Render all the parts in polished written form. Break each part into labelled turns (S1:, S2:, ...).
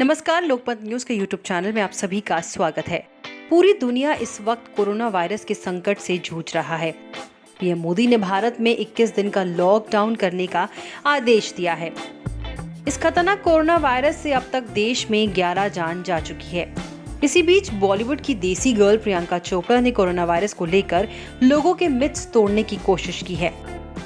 S1: नमस्कार, लोकमत न्यूज के YouTube channel में आप सभी का स्वागत है। पूरी दुनिया इस वक्त कोरोना वायरस के संकट से जूझ रहा है। पीएम मोदी ने भारत में 21 दिन का लॉकडाउन करने का आदेश दिया है। इस खतरनाक कोरोना वायरस से अब तक देश में 11 जान जा चुकी है। इसी बीच बॉलीवुड की देसी गर्ल प्रियंका चोपड़ा ने कोरोना वायरस को लेकर लोगों के मिथ्स तोड़ने की कोशिश की है।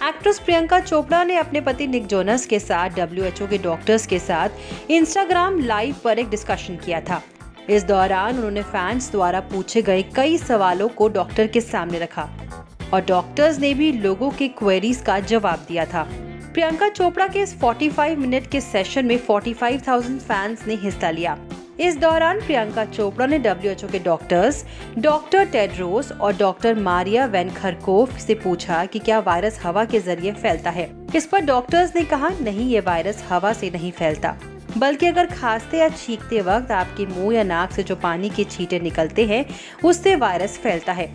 S1: एक्ट्रेस प्रियंका चोपड़ा ने अपने पति निक जोनस के साथ WHO के डॉक्टर्स के साथ इंस्टाग्राम लाइव पर एक डिस्कशन किया था। इस दौरान उन्होंने फैंस द्वारा पूछे गए कई सवालों को डॉक्टर के सामने रखा और डॉक्टर्स ने भी लोगों के क्वेरीज का जवाब दिया था। प्रियंका चोपड़ा के इस 45 मिनट के सेशन में 45,000 फैंस ने हिस्सा लिया। इस दौरान प्रियंका चोपड़ा ने WHO के डॉक्टर्स डॉक्टर टेड्रोस और डॉक्टर मारिया वैन खरकोफ से पूछा कि क्या वायरस हवा के जरिए फैलता है। इस पर डॉक्टर्स ने कहा, नहीं, ये वायरस हवा से नहीं फैलता, बल्कि अगर खांसते या छींकते वक्त आपके मुंह या नाक से जो पानी के छींटे निकलते हैं उससे वायरस फैलता है।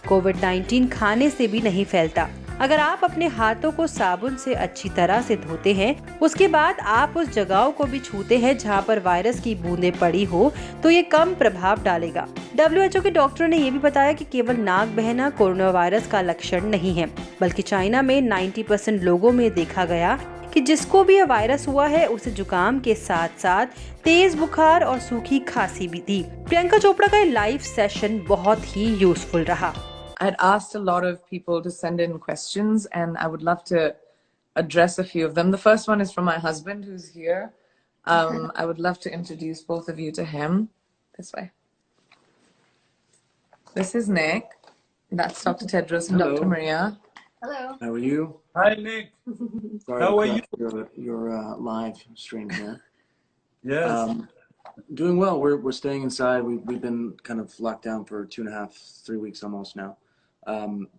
S1: कोविड-19 खाने से भी नहीं फैलता। अगर आप अपने हाथों को साबुन से अच्छी तरह से धोते हैं, उसके बाद आप उस जगहों को भी छूते हैं जहां पर वायरस की बूंदें पड़ी हो, तो ये कम प्रभाव डालेगा। WHO के डॉक्टर ने ये भी बताया कि केवल नाक बहना कोरोना वायरस का लक्षण नहीं है, बल्कि चाइना में 90% लोगों में देखा गया कि जिसको भी यह वायरस हुआ है उसे जुकाम के साथ साथ तेज बुखार और सूखी खांसी भी थी। प्रियंका चोपड़ा का लाइव सेशन बहुत ही यूजफुल रहा।
S2: I'd asked a lot of people to send in questions, and I would love to address a few of them. The first one is from my husband, who's here. I would love to introduce both of you to him. This way. This is Nick. That's Dr. Tedros and
S3: Hello.
S2: Dr. Maria.
S3: Hello. How are you?
S4: Hi, Nick.
S3: Sorry
S4: How
S3: to
S4: are
S3: interrupt your live stream here.
S4: Yes.
S3: Doing well. We're staying inside. We've been kind of locked down for 2.5, 3 weeks almost now.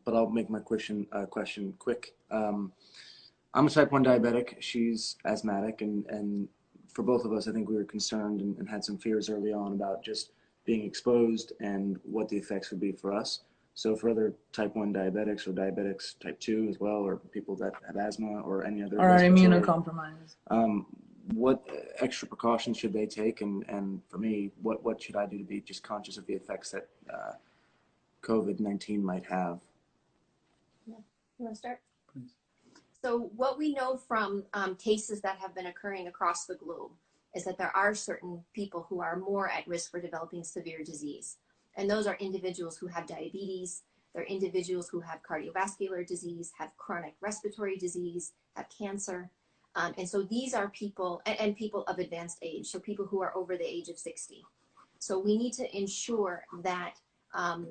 S3: But I'll make my question quick. I'm a type 1 diabetic. She's asthmatic, and for both of us, I think we were concerned and had some fears early on about just being exposed and what the effects would be for us. So for other type 1 diabetics or diabetics type 2 as well, or people that have asthma or any other
S2: Or are
S3: respiratory,
S2: immunocompromised.
S3: what extra precautions should they take? And for me, what should I do to be just conscious of the effects that COVID-19 might have?
S5: Yeah. You want to start? Please. So what we know from cases that have been occurring across the globe is that there are certain people who are more at risk for developing severe disease. And those are individuals who have diabetes, they're individuals who have cardiovascular disease, have chronic respiratory disease, have cancer. And so these are people, and people of advanced age, so people who are over the age of 60. So we need to ensure that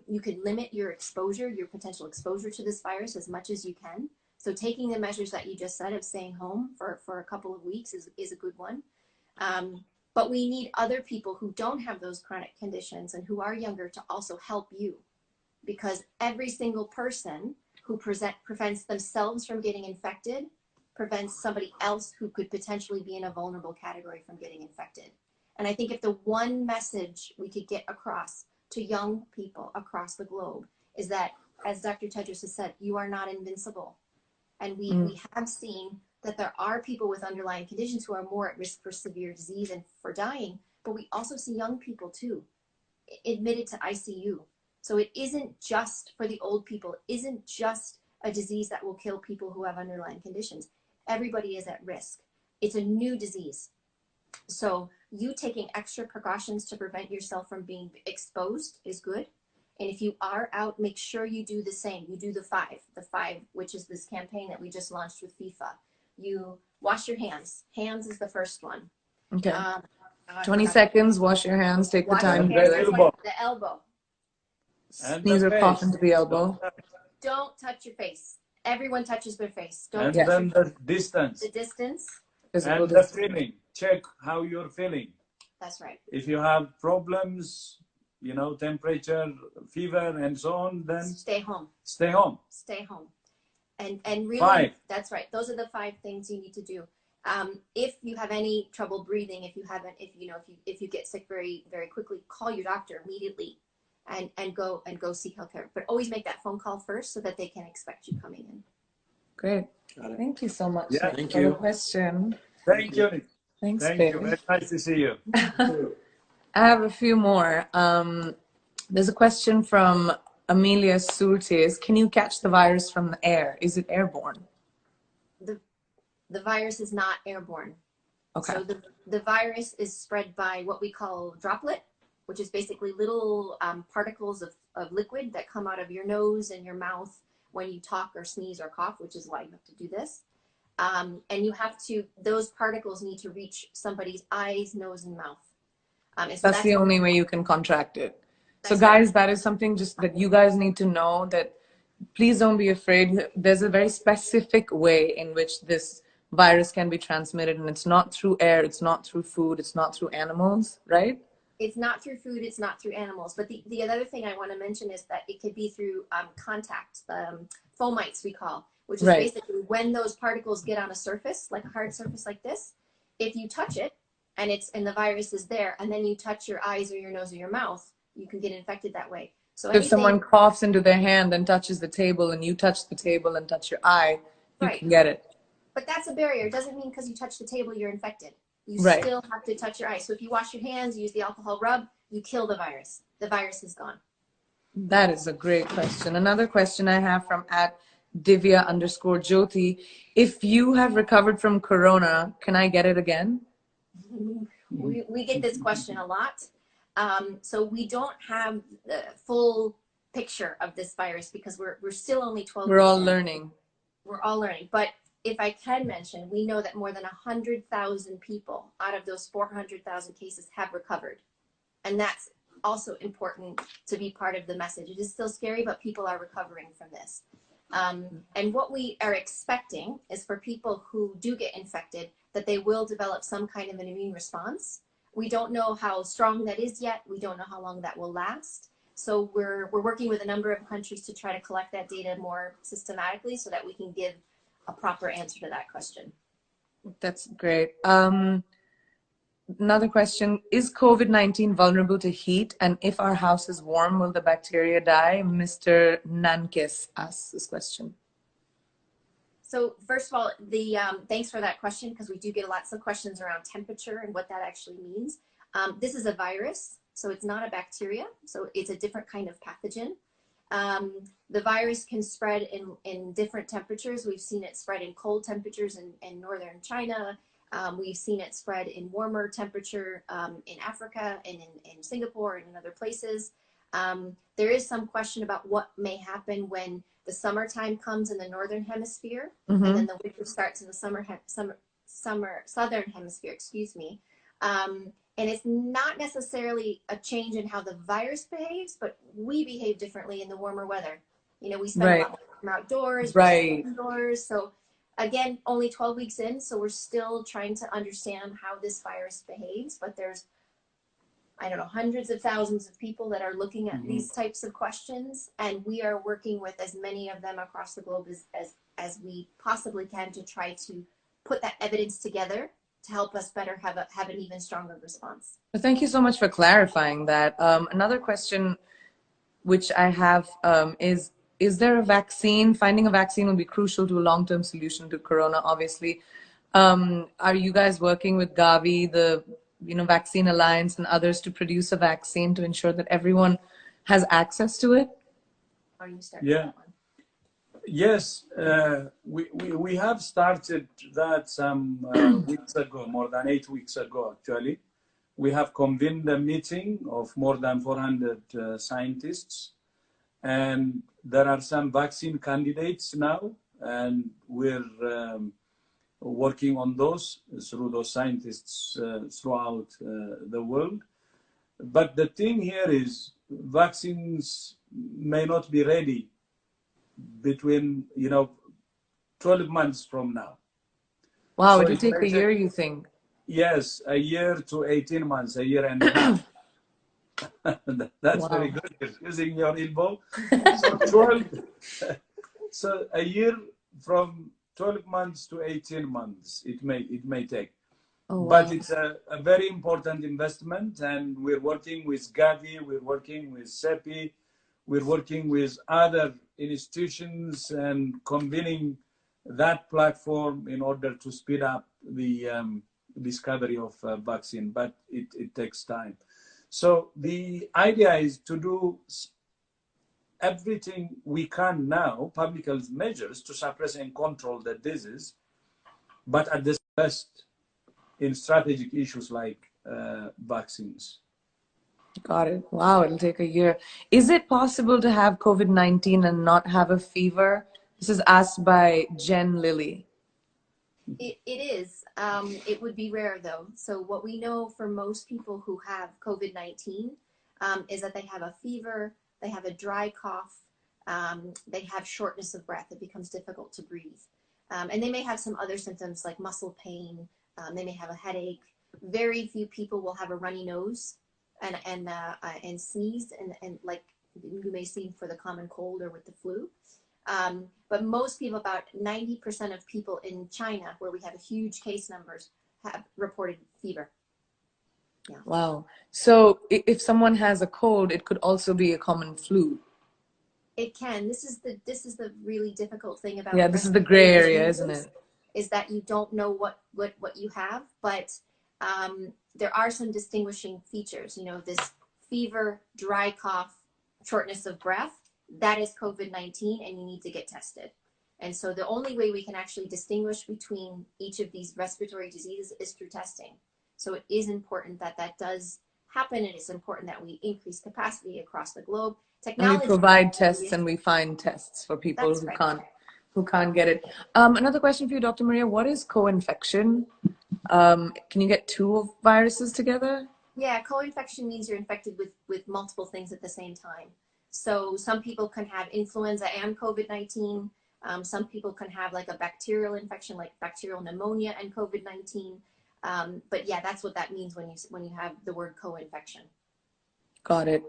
S5: you can limit your exposure, your potential exposure to this virus as much as you can. So taking the measures that you just said of staying home for a couple of weeks is a good one. But we need other people who don't have those chronic conditions and who are younger to also help you. Because every single person who prevents themselves from getting infected prevents somebody else who could potentially be in a vulnerable category from getting infected. And I think if the one message we could get across to young people across the globe is that, as Dr. Tedros has said, you are not invincible. And we have seen that there are people with underlying conditions who are more at risk for severe disease and for dying, but we also see young people too, admitted to ICU. So it isn't just for the old people, it isn't just a disease that will kill people who have underlying conditions. Everybody is at risk. It's a new disease. So you taking extra precautions to prevent yourself from being exposed is good. And if you are out, make sure you do the same. You do the five, which is this campaign that we just launched with FIFA. You wash your hands. Hands is the first one.
S2: Okay. 20 seconds, wash your hands, take the time to do it.
S5: The elbow.
S2: Sneeze or cough into the elbow.
S5: Don't touch your face. Everyone touches their face. Don't
S4: And
S5: touch
S4: then
S5: your
S4: the distance.
S5: The distance.
S2: Physical
S4: And the
S2: distance.
S4: feeling. Check how you're feeling.
S5: That's right.
S4: If you have problems, temperature, fever, and so on, then
S5: Stay home.
S4: stay home.
S5: Stay home. And really,
S4: 5.
S5: That's right. Those are the 5 things you need to do. If you have any trouble breathing, if you get sick very, very quickly, call your doctor immediately and go seek healthcare. But always make that phone call first so that they can expect you coming in.
S2: Great.
S3: Got it.
S2: Thank you so much
S4: Yeah,
S2: Nick,
S3: thank
S2: for
S3: you.
S2: the question.
S4: Thank you.
S2: Thanks,
S4: Thank
S2: babe.
S4: you. Very nice to see you.
S2: I have a few more. There's a question from Amelia Surtes. Can you catch the virus from the air? Is it airborne?
S5: The virus is not airborne.
S2: Okay.
S5: So the virus is spread by what we call droplet, which is basically little particles of liquid that come out of your nose and your mouth when you talk or sneeze or cough, which is why you have to do this. And you have to, those particles need to reach somebody's eyes, nose, and mouth. And so
S2: That's the only way you can contract it. So
S5: That's
S2: guys,
S5: right.
S2: that is something just that you guys need to know, that please don't be afraid. There's a very specific way in which this virus can be transmitted, and it's not through air, it's not through food, it's not through animals, right?
S5: It's not through food, it's not through animals. But the other thing I want to mention is that it could be through contact, fomites we call, which is
S2: Right.
S5: basically when those particles get on a surface, like a hard surface like this, if you touch it and the virus is there, and then you touch your eyes or your nose or your mouth, you can get infected that way. So
S2: If someone coughs into their hand and touches the table, and you touch the table and touch your eye, you
S5: Right.
S2: can get it.
S5: But that's a barrier. It doesn't mean because you touch the table you're infected. You
S2: Right.
S5: still have to touch your eyes. So if you wash your hands, use the alcohol rub, you kill the virus. The virus is gone.
S2: That is a great question. Another question I have from @Divya_Jyoti. If you have recovered from corona, can I get it again?
S5: We get this question a lot. So we don't have the full picture of this virus because we're still only 12
S2: We're all
S5: weeks in.
S2: learning.
S5: We're all learning. But if I can mention, we know that more than 100,000 people out of those 400,000 cases have recovered. And that's also important to be part of the message. It is still scary, but people are recovering from this. And what we are expecting is for people who do get infected, that they will develop some kind of an immune response. We don't know how strong that is yet. We don't know how long that will last. So we're working with a number of countries to try to collect that data more systematically so that we can give a proper answer to that question.
S2: That's great. Another question, is COVID-19 vulnerable to heat? And if our house is warm, will the bacteria die? Mr. Nankis asks this question.
S5: So first of all, thanks for that question, because we do get lots of questions around temperature and what that actually means. This is a virus, so it's not a bacteria. So it's a different kind of pathogen. The virus can spread in different temperatures. We've seen it spread in cold temperatures in northern China. We've seen it spread in warmer temperature in Africa and in Singapore and in other places. There is some question about what may happen when the summertime comes in the northern hemisphere, and then the winter starts in the southern hemisphere, excuse me. And it's not necessarily a change in how the virus behaves, but we behave differently in the warmer weather. You know, we spend a lot more time outdoors,
S2: Right.
S5: indoors. So again, only 12 weeks in, so we're still trying to understand how this virus behaves, but there's, I don't know, hundreds of thousands of people that are looking at these types of questions, and we are working with as many of them across the globe as we possibly can to try to put that evidence together to help us better have an even stronger response.
S2: Well, thank you so much for clarifying that. Another question which I have is there a vaccine? Finding a vaccine will be crucial to a long-term solution to corona, obviously. Are you guys working with Gavi, the Vaccine Alliance, and others to produce a vaccine to ensure that everyone has access to it?
S5: Are you starting?
S4: Yeah. Yes, we have started that some weeks ago, more than 8 weeks ago, actually. We have convened a meeting of more than 400 scientists, and there are some vaccine candidates now, and we're working on those through those scientists throughout the world. But the thing here is vaccines may not be ready between 12 months from now.
S2: Wow,
S4: So
S2: it'll
S4: it
S2: take
S4: may
S2: a year, you think?
S4: Yes, a year to 18 months, a year and a half. That's very good. You're using your elbow. So a year from 12 months to 18 months it may take.
S2: Oh, wow.
S4: But it's a very important investment, and we're working with Gavi, we're working with CEPI, we're working with other institutions and convening that platform in order to speed up the discovery of vaccine, but it takes time. So the idea is to do everything we can now, public health measures, to suppress and control the disease, but at the best in strategic issues like vaccines.
S2: Got it. Wow, it'll take a year. Is it possible to have COVID-19 and not have a fever? This is asked by Jen Lilly.
S5: It is. It would be rare though. So what we know for most people who have COVID-19 is that they have a fever, they have a dry cough, they have shortness of breath. It becomes difficult to breathe. And they may have some other symptoms like muscle pain. They may have a headache. Very few people will have a runny nose and sneeze and like you may see for the common cold or with the flu. But most people, about 90% of people in China, where we have huge case numbers, have reported fever. Yeah.
S2: Wow. So if someone has a cold, it could also be a common flu.
S5: It can. This is the really difficult thing about
S2: this is the gray area, isn't it?
S5: Is that you don't know what you have, but there are some distinguishing features. You know, this fever, dry cough, shortness of breath, that is COVID-19 and you need to get tested. And so the only way we can actually distinguish between each of these respiratory diseases is through testing. So it is important that that does happen, and it's important that we increase capacity across the globe. Technology,
S2: and we provide tests and we find tests for people who can't get it. Another question for you, Dr. Maria, what is co-infection? Can you get two viruses together?
S5: Yeah, co-infection means you're infected with multiple things at the same time. So some people can have influenza and COVID-19. Some people can have like a bacterial infection, like bacterial pneumonia and COVID-19. But yeah, that's what that means when you have the word co-infection.
S2: Got it.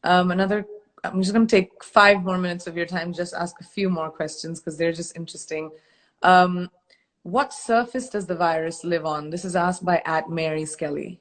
S2: I'm just going to take 5 more minutes of your time, just ask a few more questions because they're just interesting. What surface does the virus live on? This is asked by @MarySkelly.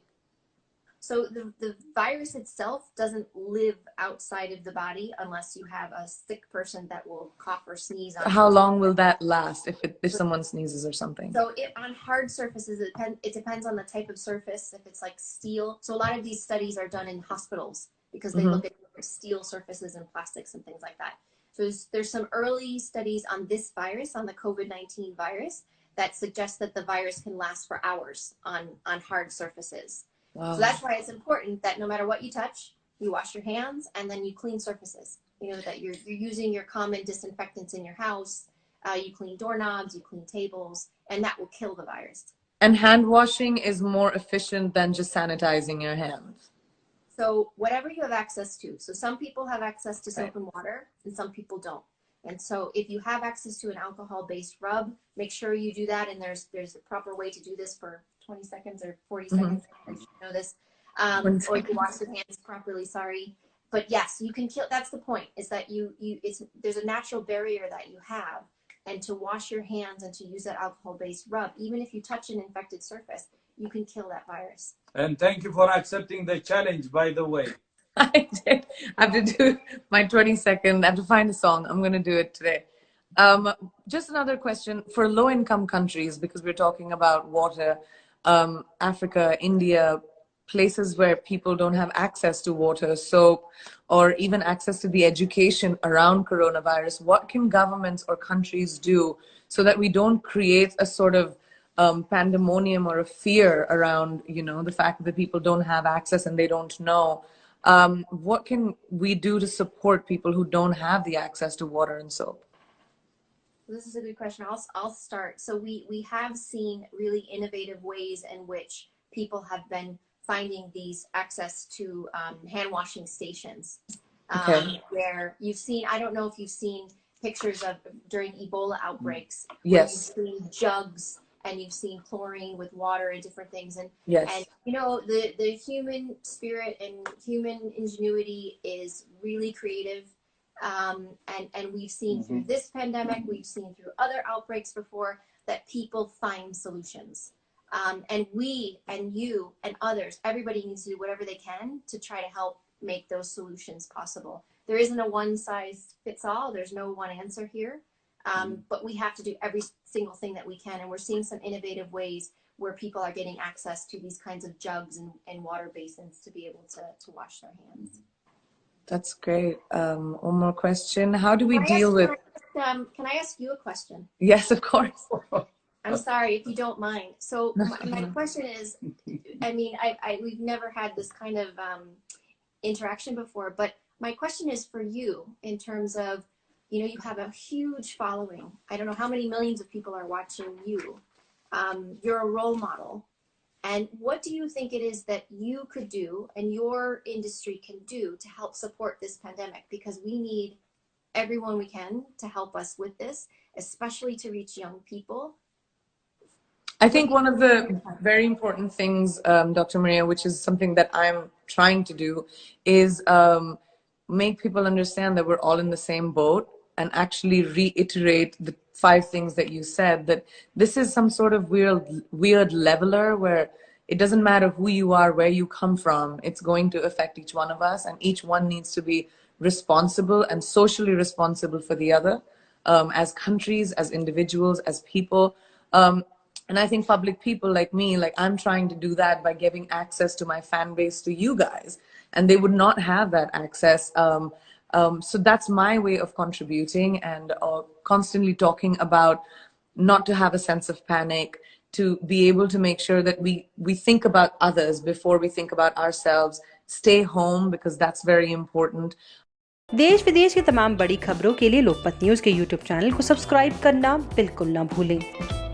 S5: So the virus itself doesn't live outside of the body unless you have a sick person that will cough or sneeze on.
S2: How long will that last if someone sneezes or something?
S5: So on hard surfaces, it depends on the type of surface. If it's like steel, so a lot of these studies are done in hospitals because they look at steel surfaces and plastics and things like that. So there's some early studies on this virus, on the COVID-19 virus, that suggest that the virus can last for hours on hard surfaces.
S2: Wow.
S5: So that's why it's important that no matter what you touch, you wash your hands and then you clean surfaces. You know, that you're using your common disinfectants in your house. You clean doorknobs, you clean tables, and that will kill the virus.
S2: And hand washing is more efficient than just sanitizing your hands.
S5: So whatever you have access to. So some people have access to soap and water and some people don't. And so if you have access to an alcohol-based rub, make sure you do that. And there's a proper way to do this for 20 seconds or 40 seconds. I should know this. Or you wash your hands properly, sorry. But yes, you can kill, that's the point, is that there's a natural barrier that you have. And to wash your hands and to use that alcohol-based rub, even if you touch an infected surface, you can kill that virus.
S4: And thank you for accepting the challenge, by the way.
S2: I did. I have to do my 20-second. I have to find a song. I'm going to do it today. Just another question for low-income countries, because we're talking about water, Africa, India, places where people don't have access to water, soap, or even access to the education around coronavirus. What can governments or countries do so that we don't create a sort of pandemonium or a fear around, you know, the fact that people don't have access and they don't know? What can we do to support people who don't have the access to water and soap?
S5: This is a good question. I'll start. So we have seen really innovative ways in which people have been finding these access to hand washing stations. Where you've seen, I don't know if you've seen pictures of during Ebola outbreaks.
S2: Yes.
S5: Where you've seen jugs and you've seen chlorine with water and different things. And you know, the human spirit and human ingenuity is really creative. And we've seen through this pandemic, we've seen through other outbreaks before, that people find solutions. And we and you and others, everybody needs to do whatever they can to try to help make those solutions possible. There isn't a one size fits all. There's no one answer here. But we have to do every single thing that we can. And we're seeing some innovative ways where people are getting access to these kinds of jugs and water basins to be able to wash their hands.
S2: That's great. One more question. How do we deal with...
S5: Can I ask you a question?
S2: Yes, of course.
S5: I'm sorry if you don't mind. So my question is, I mean, we've never had this kind of interaction before, but my question is for you in terms of, you know, you have a huge following. I don't know how many millions of people are watching you. You're a role model. And what do you think it is that you could do and your industry can do to help support this pandemic? Because we need everyone we can to help us with this, especially to reach young people.
S2: I think one of the very important things, Dr. Maria, which is something that I'm trying to do, is make people understand that we're all in the same boat and actually reiterate the 5 things that you said, that this is some sort of weird leveler where it doesn't matter who you are, where you come from, it's going to affect each one of us, and each one needs to be responsible and socially responsible for the other, as countries, as individuals, as people. And I think public people like me, like I'm trying to do that by giving access to my fan base to you guys, and they would not have that access. So that's my way of contributing, and constantly talking about not to have a sense of panic, to be able to make sure that we think about others before we think about ourselves. Stay home because that's very important.
S1: देश विदेश की तमाम बड़ी खबरों के लिए लोकमत news के YouTube channel को सब्सक्राइब करना बिल्कुल ना भूलें।